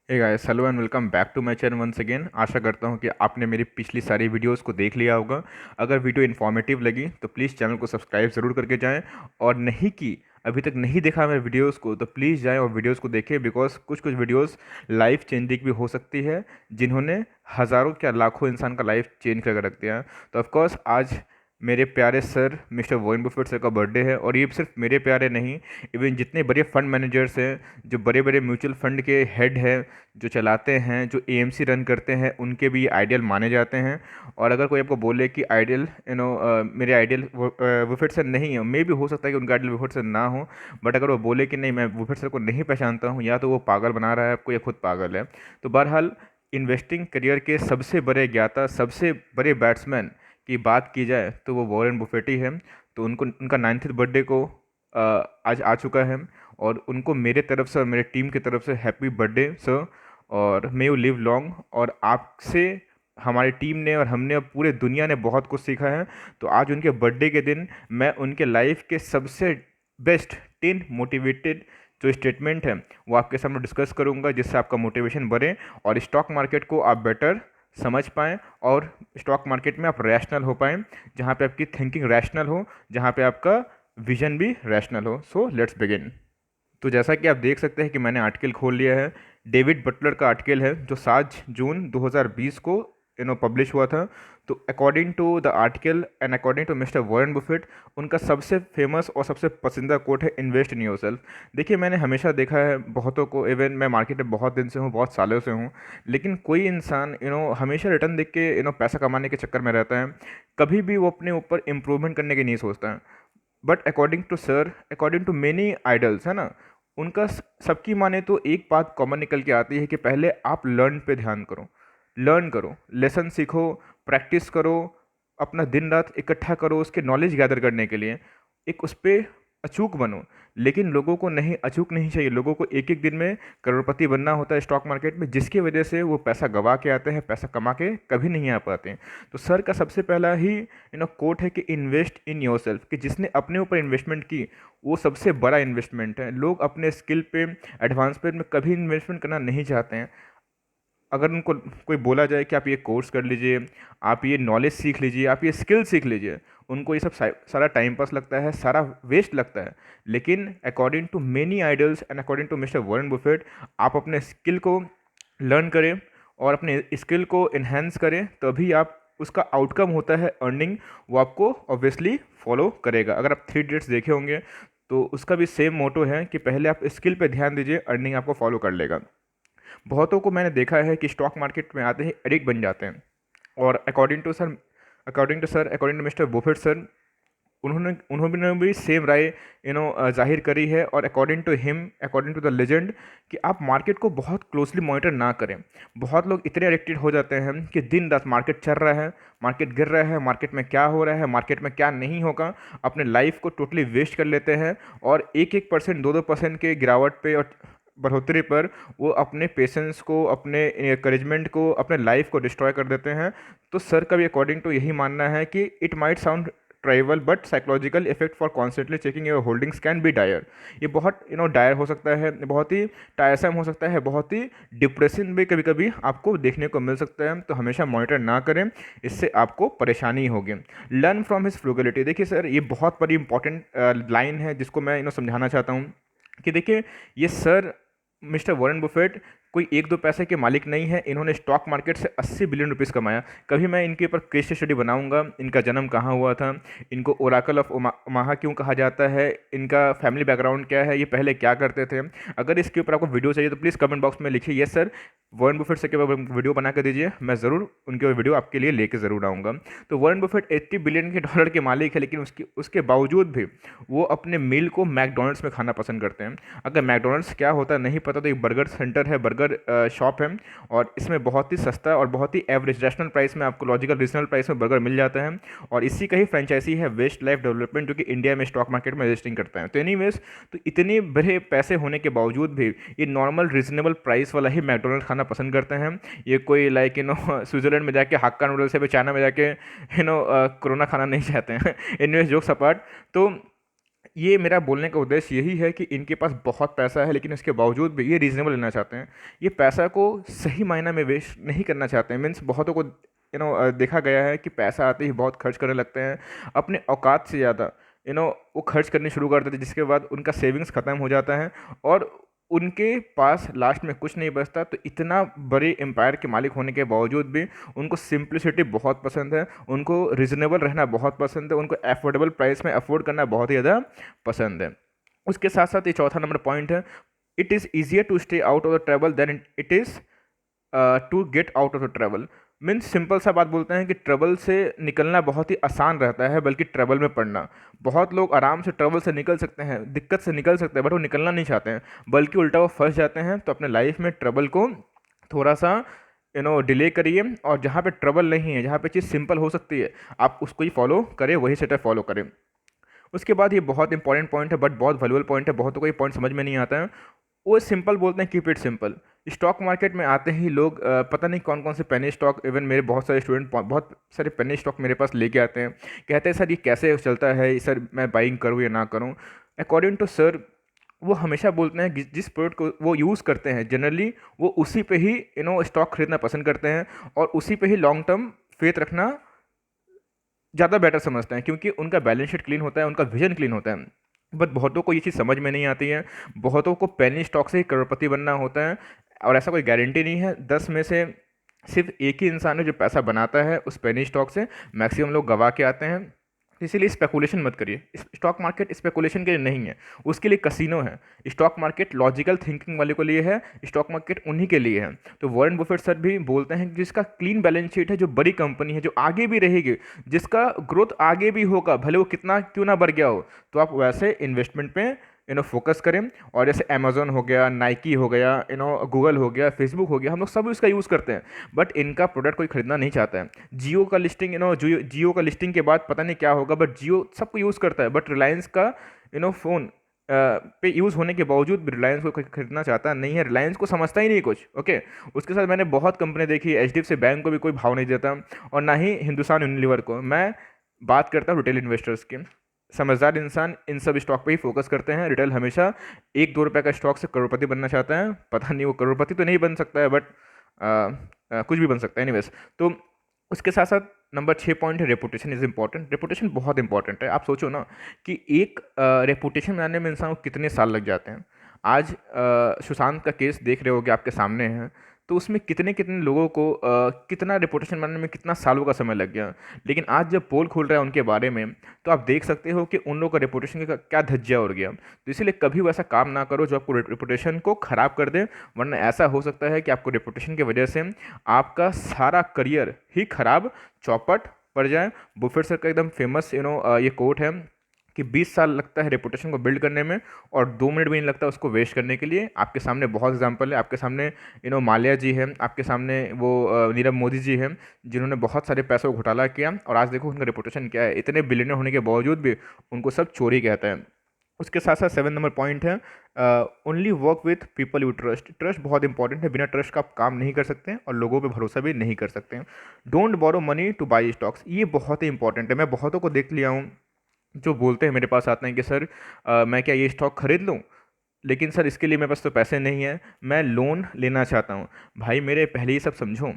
Hey guys, hello and welcome back to my channel once again. आशा करता हूँ कि आपने मेरी पिछली सारी वीडियोस को देख लिया होगा। अगर वीडियो इन्फॉर्मेटिव लगी तो प्लीज़ चैनल को सब्सक्राइब ज़रूर करके जाएं, और नहीं की अभी तक नहीं देखा मेरे वीडियोस को तो प्लीज़ जाएं और वीडियोस को देखें, बिकॉज कुछ कुछ वीडियोस लाइफ चेंजिंग भी हो सकती है, जिन्होंने हज़ारों क्या लाखों इंसान का लाइफ चेंज करके रख दिया है। तो ऑफकोर्स आज मेरे प्यारे sir mister Warren Buffett sir का बर्थडे है, और ये सिर्फ मेरे प्यारे नहीं, इवन जितने बड़े फंड मैनेजर्स हैं, जो बड़े बड़े म्यूचुअल फंड के हेड हैं, जो चलाते हैं, जो एएमसी रन करते हैं, उनके भी आइडियल माने जाते हैं। और अगर कोई आपको बोले कि आइडियल मेरे आइडियल बुफेट सर नहीं है, मे भी हो सकता है कि उनका आइडियल बुफेट सर ना हो, बट अगर वो बोले कि नहीं मैं बुफेट सर को नहीं पहचानता हूँ, या तो वो पागल बना रहा है आपको या खुद पागल है। तो बहरहाल, इन्वेस्टिंग करियर के सबसे बड़े ज्ञाता, सबसे बड़े बैट्समैन की बात की जाए तो वो वॉरेन बुफेट ही है। तो उनको उनका 90th बर्थडे को आज आ चुका है, और उनको मेरे तरफ से और मेरे टीम की तरफ से हैप्पी बर्थडे सर, और मे यू लिव लॉन्ग। और आपसे हमारी टीम ने और हमने और पूरे दुनिया ने बहुत कुछ सीखा है। तो आज उनके बर्थडे के दिन मैं उनके लाइफ के सबसे बेस्ट 10 मोटिवेटेड जो स्टेटमेंट है वो आपके सामने डिस्कस करूंगा, जिससे आपका मोटिवेशन बढ़े और स्टॉक मार्केट को आप बेटर समझ पाएँ, और स्टॉक मार्केट में आप रैशनल हो पाएँ, जहाँ पे आपकी थिंकिंग रैशनल हो, जहाँ पे आपका विजन भी रैशनल हो। So let's begin. तो जैसा कि आप देख सकते हैं कि मैंने आर्टिकल खोल लिया है। डेविड बटलर का आर्टिकल है जो 7 जून 2020 को पब्लिश हुआ था। तो according to the article and according to mister Warren Buffett, उनका सबसे फेमस और सबसे पसंदीदा कोट है, इन्वेस्ट इन योरसेल्फ। देखिए, मैंने हमेशा देखा है बहुतों को, इवन मैं मार्केट में बहुत दिन से हूँ, बहुत सालों से हूँ, लेकिन कोई इंसान हमेशा रिटर्न देख के पैसा कमाने के चक्कर में रहता है। कभी भी वो अपने ऊपर इम्प्रूवमेंट करने की नहीं सोचता है। But according to sir, according to many idols, है ना, उनका सबकी माने तो एक बात कॉमन निकल के आती है कि पहले आप लर्न पे ध्यान करो, लर्न करो, लेसन सीखो, प्रैक्टिस करो, अपना दिन रात इकट्ठा करो उसके नॉलेज गैदर करने के लिए, एक उस पर अचूक बनो। लेकिन लोगों को नहीं, अचूक नहीं चाहिए, लोगों को एक एक दिन में करोड़पति बनना होता है स्टॉक मार्केट में, जिसकी वजह से वो पैसा गवा के आते हैं, पैसा कमा के कभी नहीं आ पाते हैं। तो सर का सबसे पहला ही कोट है कि इन्वेस्ट इन योरसेल्फ, कि जिसने अपने ऊपर इन्वेस्टमेंट की वो सबसे बड़ा इन्वेस्टमेंट है। लोग अपने स्किल पे, एडवांसमेंट में कभी इन्वेस्टमेंट करना नहीं चाहते हैं। अगर उनको कोई बोला जाए कि आप ये कोर्स कर लीजिए, आप ये नॉलेज सीख लीजिए, आप ये स्किल सीख लीजिए, उनको ये सब सारा टाइम पास लगता है, सारा वेस्ट लगता है। लेकिन according to many idols and according to mister Warren Buffett, आप अपने स्किल को लर्न करें और अपने स्किल को इन्हेंस करें, तभी आप उसका आउटकम होता है अर्निंग, वो आपको ऑब्वियसली फॉलो करेगा। अगर आप 3 इडियट्स देखे होंगे तो उसका भी सेम मोटो है कि पहले आप स्किल पे ध्यान दीजिए, अर्निंग आपको फॉलो कर लेगा। बहुतों को मैंने देखा है कि स्टॉक मार्केट में आते ही एडिक्ट बन जाते हैं, और according to mister Buffett sir, उन्होंने उन्होंने भी सेम राय जाहिर करी है। और according to him, according to the legend, कि आप मार्केट को बहुत क्लोजली मॉनिटर ना करें। बहुत लोग इतने एडिक्टेड हो जाते हैं कि दिन रात मार्केट चल रहा है, मार्केट गिर रहा है, मार्केट में क्या हो रहा है, मार्केट में क्या नहीं होगा, अपने लाइफ को टोटली वेस्ट कर लेते हैं, और 1-1%, 2-2% के गिरावट पे और बढ़ोतरी पर वो अपने पेशेंस को, अपने encouragement को, अपने लाइफ को डिस्ट्रॉय कर देते हैं। तो सर का भी अकॉर्डिंग टू यही मानना है कि it might sound trivial, but psychological effect for constantly checking your holdings can be dire. ये बहुत डायर हो सकता है, बहुत ही टायरसम हो सकता है, बहुत ही डिप्रेशन भी कभी कभी आपको देखने को मिल सकता है। तो हमेशा मॉनिटर ना करें, इससे आपको परेशानी होगी। Learn from his frugality. देखिए सर, ये बहुत बड़ी इंपॉर्टेंट लाइन है जिसको मैं समझाना चाहता हूँ, कि देखिए, ये सर मिस्टर वॉरेन बुफेट कोई 1-2 पैसे के मालिक नहीं है। इन्होंने स्टॉक मार्केट से 80 बिलियन रुपीस कमाया। कभी मैं इनके ऊपर केस स्टडी बनाऊंगा, इनका जन्म कहाँ हुआ था, इनको ओराकल ऑफ ओमाहा क्यों कहा जाता है, इनका फैमिली बैकग्राउंड क्या है, ये पहले क्या करते थे। अगर इसके ऊपर आपको वीडियो चाहिए तो प्लीज़ कमेंट बॉक्स में लिखिए यस सर, वॉरेन बुफेट से के ऊपर वीडियो बना कर दीजिए, मैं ज़रूर उनके वीडियो आपके लिए लेके ज़रूर आऊँगा। तो वॉरेन बुफेट 80 बिलियन के डॉलर के मालिक है, लेकिन उसके बावजूद भी वो अपने मील को मैकडोनल्ड्स में खाना पसंद करते हैं। अगर मैकडोनल्ड्स क्या होता है नहीं पता, तो एक बर्गर सेंटर है, बर्गर शॉप है, और इसमें बहुत ही सस्ता और बहुत ही एवरेज रैशनल प्राइस में आपको, लॉजिकल रीजनल प्राइस में बर्गर मिल जाता है। और इसी का ही फ्रेंचाइजी है वेस्ट लाइफ डेवलपमेंट, जो कि इंडिया में स्टॉक मार्केट में रजिस्टरिंग करता है। तो एनीवेज, तो इतने बड़े पैसे होने के बावजूद भी ये नॉर्मल रीजनेबल प्राइस वाला ही मैकडोनल्ड खाना पसंद करते हैं। ये कोई लाइक स्विट्जरलैंड में जाके हक्का नूडल्स या फिर चाइना में जाके कोरोना खाना नहीं चाहते हैं। एनीवेज, जोक्स अपार्ट, तो ये मेरा बोलने का उद्देश्य यही है कि इनके पास बहुत पैसा है, लेकिन इसके बावजूद भी ये रीज़नेबल लेना चाहते हैं। ये पैसा को सही मायने में वेस्ट नहीं करना चाहते हैं। मीन्स बहुतों को देखा गया है कि पैसा आते ही बहुत खर्च करने लगते हैं, अपने औकात से ज़्यादा वो खर्च करनी शुरू कर देते हैं, जिसके बाद उनका सेविंग्स ख़त्म हो जाता है और उनके पास लास्ट में कुछ नहीं बचता। तो इतना बड़े एम्पायर के मालिक होने के बावजूद भी उनको सिंप्लिसिटी बहुत पसंद है, उनको रिजनेबल रहना बहुत पसंद है, उनको एफोर्डेबल प्राइस में अफोर्ड करना बहुत ही ज़्यादा पसंद है। उसके साथ साथ ये चौथा नंबर पॉइंट है, it is easier to stay out of the travel than it is to get out of the travel. Means simple सा बात बोलते हैं कि ट्रैवल से निकलना बहुत ही आसान रहता है, बल्कि ट्रैवल में पड़ना। बहुत लोग आराम से ट्रैवल से निकल सकते हैं, दिक्कत से निकल सकते हैं, बट वो निकलना नहीं चाहते हैं, बल्कि उल्टा वो फंस जाते हैं। तो अपने लाइफ में ट्रैवल को थोड़ा सा डिले करिए, और जहाँ पे ट्रबल नहीं है, जहाँ पे चीज़ सिंपल हो सकती है, आप उसको ही फॉलो करें, वही सेटअप फॉलो करें। उसके बाद ये बहुत इंपॉर्टेंट पॉइंट है, बट बहुत वैल्यूबल पॉइंट है, बहुतों को ये पॉइंट समझ में नहीं आता है। वो सिंपल बोलते हैं, keep it simple. Stock market में आते ही लोग पता नहीं कौन कौन से पेनी स्टॉक, इवन मेरे बहुत सारे स्टूडेंट बहुत सारे पेनी स्टॉक मेरे पास लेके आते हैं, कहते हैं सर ये कैसे चलता है, सर मैं बाइंग करूँ या ना करूँ। अकॉर्डिंग टू सर, वो हमेशा बोलते हैं कि जिस प्रोडक्ट को वो यूज़ करते हैं जनरली, वो उसी पे ही स्टॉक खरीदना पसंद करते हैं, और उसी पे ही लॉन्ग टर्म फेथ रखना ज़्यादा बेटर समझते हैं, क्योंकि उनका बैलेंस शीट क्लीन होता है, उनका विजन क्लीन होता है। बट बहुतों को ये चीज़ समझ में नहीं आती है। बहुतों को पेनी स्टॉक से ही करोड़पति बनना होता है, और ऐसा कोई गारंटी नहीं है। 10 में से सिर्फ एक ही इंसान है जो पैसा बनाता है उस पेनी स्टॉक से, मैक्सिमम लोग गवा के आते हैं। इसीलिए स्पेकुलेशन मत करिए। स्टॉक मार्केट स्पेकुलेशन के लिए नहीं है, उसके लिए कसिनो है। स्टॉक मार्केट लॉजिकल थिंकिंग वाले के लिए है, स्टॉक मार्केट उन्हीं के लिए है। तो वॉरेन बफेट सर भी बोलते हैं कि जिसका क्लीन बैलेंस शीट है, जो बड़ी कंपनी है, जो आगे भी रहेगी, जिसका ग्रोथ आगे भी होगा, भले वो कितना क्यों ना बढ़ गया हो, तो आप वैसे इन्वेस्टमेंट पे फोकस करें। और जैसे अमेजोन हो गया, नाइकी हो गया, गूगल हो गया, फेसबुक हो गया, हम लोग सब इसका यूज़ करते हैं, बट इनका प्रोडक्ट कोई खरीदना नहीं चाहता है। जियो का लिस्टिंग जियो का लिस्टिंग के बाद पता नहीं क्या होगा, बट जियो सबको यूज़ करता है, बट रिलायंस का फ़ोन पे यूज़ होने के बावजूद भी रिलायंस को कोई खरीदना चाहता नहीं है। रिलायंस को समझता ही नहीं कुछ। ओके, उसके साथ मैंने बहुत कंपनी देखी, एचडीएफसी बैंक को भी कोई भाव नहीं देता, और ना ही हिंदुस्तान यूनिलीवर को। मैं बात करता हूँ रिटेल इन्वेस्टर्स की। समझदार इंसान इन सब स्टॉक पे ही फोकस करते हैं। रिटेल हमेशा 1-2 रुपए का स्टॉक से करोड़पति बनना चाहता है। पता नहीं वो करोड़पति तो नहीं बन सकता है, बट कुछ भी बन सकता है एनीवेज। तो उसके साथ साथ नंबर 6 पॉइंट है, रेपुटेशन इज़ इंपॉर्टेंट। रेपुटेशन बहुत इंपॉर्टेंट है। आप सोचो ना कि एक रेपुटेशन बनाने में इंसान को कितने साल लग जाते हैं। आज सुशांत का केस देख रहे होगे, आपके सामने है, तो उसमें कितने कितने लोगों को कितना रेपुटेशन बनाने में कितना सालों का समय लग गया। लेकिन आज जब पोल खुल रहा है उनके बारे में, तो आप देख सकते हो कि उन लोगों का रेपुटेशन का क्या धज्जिया उड़ गया। तो इसीलिए कभी वैसा काम ना करो जो आपको रेपुटेशन को ख़राब कर दे, वरना ऐसा हो सकता है कि आपको रेपुटेशन की वजह से आपका सारा करियर ही खराब, चौपट पड़ जाए। बुफेट सर का एकदम फेमस ये कोट है कि 20 साल लगता है रेपुटेशन को बिल्ड करने में, और 2 मिनट भी नहीं लगता उसको वेस्ट करने के लिए। आपके सामने बहुत एग्जांपल है, आपके सामने माल्या जी हैं, आपके सामने वो नीरव मोदी जी हैं, जिन्होंने बहुत सारे पैसों को घोटाला किया, और आज देखो उनका रेपुटेशन क्या है। इतने बिलियनर होने के बावजूद भी उनको सब चोरी कहता है। उसके साथ साथ 7 नंबर पॉइंट है, only work with people you trust. Trust बहुत इंपॉर्टेंट है, बिना ट्रस्ट का आप काम नहीं कर सकते हैं, और लोगों पे भरोसा भी नहीं कर सकते हैं। Don't borrow money to buy stocks, ये बहुत ही इंपॉर्टेंट है। मैं बहुतों को देख लिया हूँ जो बोलते हैं, मेरे पास आते हैं कि सर मैं क्या ये स्टॉक खरीद लूँ, लेकिन सर इसके लिए मेरे पास तो पैसे नहीं है, मैं लोन लेना चाहता हूँ। भाई मेरे पहले ही सब समझो,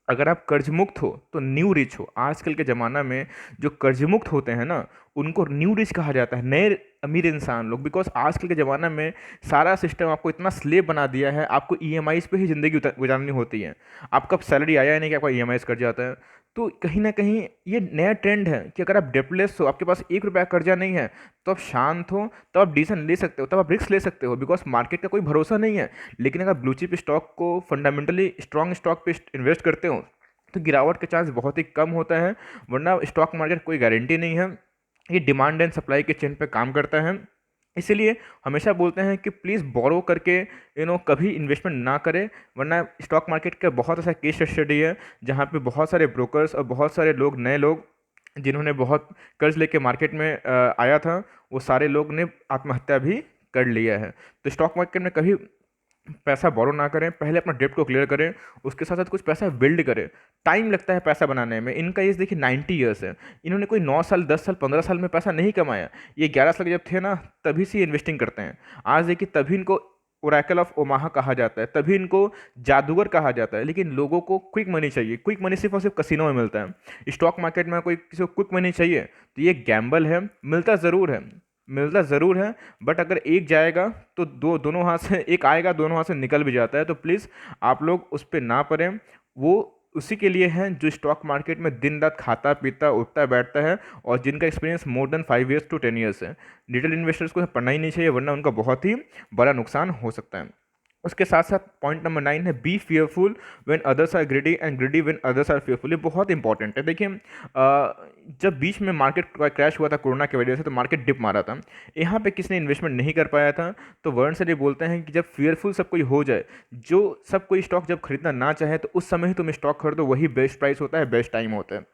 अगर आप कर्ज मुक्त हो तो न्यू रिच हो। आजकल के ज़माना में जो कर्ज मुक्त होते हैं ना, उनको न्यू रिच कहा जाता है, नए अमीर इंसान लोग। बिकॉज आजकल के ज़माना में सारा सिस्टम आपको इतना स्लेब बना दिया है, आपको ईएमआईज़ पे ही ज़िंदगी गुजारनी होती है। आपका सैलरी आया है नहीं कि आपका ईएमआईज़ कट जाता है। तो कहीं ना कहीं ये नया ट्रेंड है कि अगर आप डेप्टलेस हो, आपके पास 1 रुपया कर्जा नहीं है, तो आप शांत हो, तो आप डिसीजन ले सकते हो, तब आप रिस्क ले सकते हो, बिकॉज मार्केट का कोई भरोसा नहीं है। लेकिन अगर ब्लू चिप स्टॉक को फंडामेंटली स्ट्रॉन्ग स्टॉक पे इन्वेस्ट करते हो, तो गिरावट का चांस बहुत ही कम होता है। वरना स्टॉक मार्केट कोई गारंटी नहीं है, ये डिमांड एंड सप्लाई के चेन पे काम करता है। इसीलिए हमेशा बोलते हैं कि प्लीज़ बोरो करके कभी इन्वेस्टमेंट ना करें, वरना स्टॉक मार्केट का बहुत ऐसा केस स्टडी है जहाँ पे बहुत सारे ब्रोकर्स और बहुत सारे लोग, नए लोग जिन्होंने बहुत कर्ज लेके मार्केट में आया था, वो सारे लोग ने आत्महत्या भी कर लिया है। तो स्टॉक मार्केट में कभी पैसा बोरो ना करें, पहले अपना डेब्ट को क्लियर करें, उसके साथ साथ कुछ पैसा बिल्ड करें। टाइम लगता है पैसा बनाने में। इनका एज देखिए 90 ईयर्स है। इन्होंने कोई 9 साल 10 साल 15 साल में पैसा नहीं कमाया। ये 11 साल जब थे ना, तभी से इन्वेस्टिंग करते हैं। आज देखिए तभी इनको ओरेकल ऑफ ओमाहा कहा जाता है, तभी इनको जादूगर कहा जाता है। लेकिन लोगों को क्विक मनी चाहिए। क्विक मनी सिर्फ और सिर्फ कसिनो में मिलता है। स्टॉक मार्केट में कोई किसी को क्विक मनी चाहिए तो ये गैम्बल है। मिलता ज़रूर है बट अगर एक जाएगा तो दोनों हाथ से एक आएगा, दोनों हाथ से निकल भी जाता है। तो प्लीज़ आप लोग उस पर ना पड़ें। वो उसी के लिए हैं जो स्टॉक मार्केट में दिन रात खाता पीता उठता बैठता है और जिनका experience more than 5 years to 10 years है। डिटेल इन्वेस्टर्स को पढ़ना ही नहीं चाहिए, वरना उनका बहुत ही बड़ा नुकसान हो सकता है। उसके साथ साथ पॉइंट नंबर 9 है be fearful when others are greedy and greedy when others are fearful. ये बहुत इंपॉर्टेंट है। देखिए जब बीच में मार्केट क्रैश हुआ था कोरोना की वजह से, तो मार्केट डिप मारा था। यहाँ पे किसी ने इन्वेस्टमेंट नहीं कर पाया था। तो वर्ण सर ये बोलते हैं कि जब फेयरफुल सब कोई हो जाए, जो सब कोई स्टॉक जब खरीदना ना चाहे, तो उस समय ही तुम स्टॉक खरीदो, वही बेस्ट प्राइस होता है, बेस्ट टाइम होता है।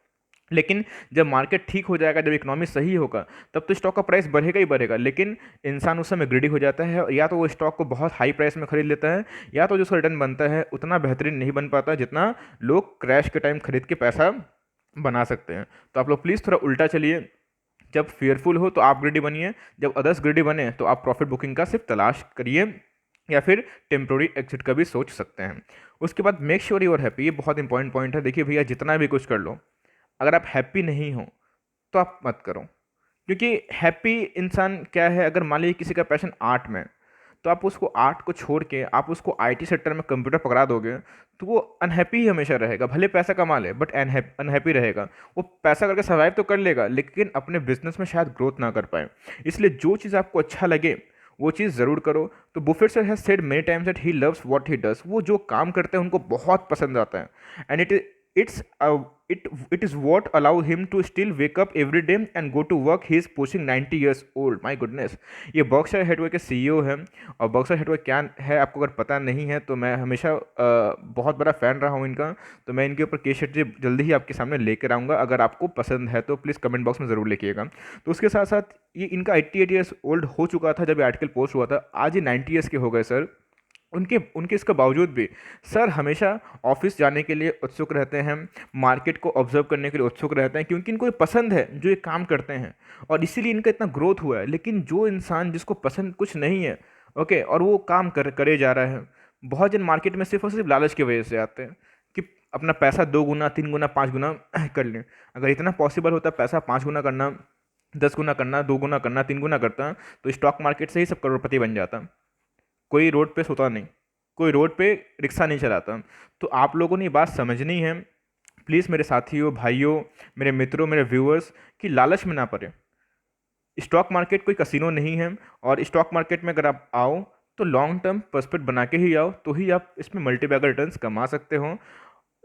लेकिन जब मार्केट ठीक हो जाएगा, जब इकोनॉमी सही होगा, तब तो स्टॉक का प्राइस बढ़ेगा ही बढ़ेगा। लेकिन इंसान उस समय ग्रीडी हो जाता है, या तो वो स्टॉक को बहुत हाई प्राइस में खरीद लेता है, या तो जो उसका रिटर्न बनता है उतना बेहतरीन नहीं बन पाता जितना लोग क्रैश के टाइम खरीद के पैसा बना सकते हैं। तो आप लोग प्लीज़ थोड़ा उल्टा चलिए। जब फेयरफुल हो तो आप ग्रेडी बनिए, जब अदर्स ग्रेडी बने तो आप प्रॉफिट बुकिंग का सिर्फ तलाश करिए, या फिर टेम्प्रोरी एग्जिट का भी सोच सकते हैं। उसके बाद make sure you are happy. ये बहुत इंपॉर्टेंट पॉइंट है। देखिए भैया, जितना भी कुछ कर लो, अगर आप हैप्पी नहीं हो तो आप मत करो। क्योंकि हैप्पी इंसान क्या है, अगर मान लीजिए किसी का पैशन आर्ट में, तो आप उसको आर्ट को छोड़ के आप उसको आईटी सेक्टर में कंप्यूटर पकड़ा दोगे, तो वो अनहैप्पी ही हमेशा रहेगा। भले पैसा कमा ले बट अनहैप्पी रहेगा। वो पैसा करके सर्वाइव तो कर लेगा, लेकिन अपने बिजनेस में शायद ग्रोथ ना कर पाए। इसलिए जो चीज़ आपको अच्छा लगे वो चीज़ ज़रूर करो। तो Buffett sir has said many times that he loves what he does. वो जो काम करते हैं उनको बहुत पसंद आता है, and it's it is what allow him to still wake up every day and go to work. He is pushing 90 years old. My goodness। ये बर्कशायर हैथवे के सीईओ हैं। और बर्कशायर हैथवे क्या है आपको अगर पता नहीं है, तो मैं हमेशा बहुत बड़ा फ़ैन रहा हूँ इनका। तो मैं इनके ऊपर केस स्टडी जल्दी ही आपके सामने लेकर आऊँगा। अगर आपको पसंद है तो प्लीज़ कमेंट बॉक्स में ज़रूर लिखिएगा। तो उसके साथ साथ ये इनका 88 ईयर्स ओल्ड हो चुका था जब ये आर्टिकल पोस्ट हुआ था। आज ये 90 ईयर्स के हो गए सर। उनके उनके इसके बावजूद भी सर हमेशा ऑफिस जाने के लिए उत्सुक रहते हैं, मार्केट को ऑब्जर्व करने के लिए उत्सुक रहते हैं, क्योंकि इनको ये पसंद है जो ये काम करते हैं, और इसीलिए इनका इतना ग्रोथ हुआ है। लेकिन जो इंसान जिसको पसंद कुछ नहीं है, ओके, और वो काम करे जा रहा है, बहुत जन मार्केट में सिर्फ और सिर्फ लालच की वजह से आते हैं कि अपना पैसा 2 गुना 3 गुना 5 गुना कर लें। अगर इतना पॉसिबल होता पैसा 5 गुना करना, 10 गुना करना, 2 गुना करना, 3 गुना करता, तो स्टॉक मार्केट से ही सब करोड़पति बन जाता। कोई रोड पे सोता नहीं, कोई रोड पे रिक्शा नहीं चलाता। तो आप लोगों ने ये बात समझनी है प्लीज़ मेरे साथियों, भाइयों, मेरे मित्रों, मेरे व्यूअर्स, कि लालच में ना पड़े। स्टॉक मार्केट कोई कसिनो नहीं है, और स्टॉक मार्केट में अगर आप आओ तो लॉन्ग टर्म पर्सपेक्ट बना के ही आओ, तो ही आप इसमें मल्टीबैगर रिटर्न्स कमा सकते हो,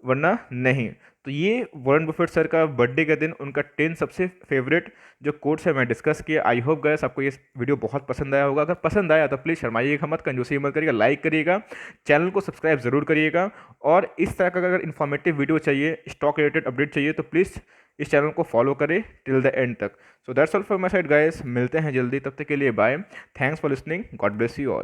वरना नहीं। तो ये वॉरेन बफेट सर का बर्थडे के दिन उनका 10 सबसे फेवरेट जो कोट्स है मैं डिस्कस किया। आई होप गाइस आपको ये वीडियो बहुत पसंद आया होगा। अगर पसंद आया तो प्लीज़ शर्माइएगा मत, कंजूसी मत करिएगा, लाइक करिएगा, चैनल को सब्सक्राइब ज़रूर करिएगा। और इस तरह का अगर इन्फॉर्मेटिव वीडियो चाहिए, स्टॉक रिलेटेड अपडेट चाहिए, तो प्लीज़ इस चैनल को फॉलो करें टिल द एंड तक। So that's all for my side guys, मिलते हैं जल्दी, तब तक के लिए bye. Thanks for listening, God bless you all.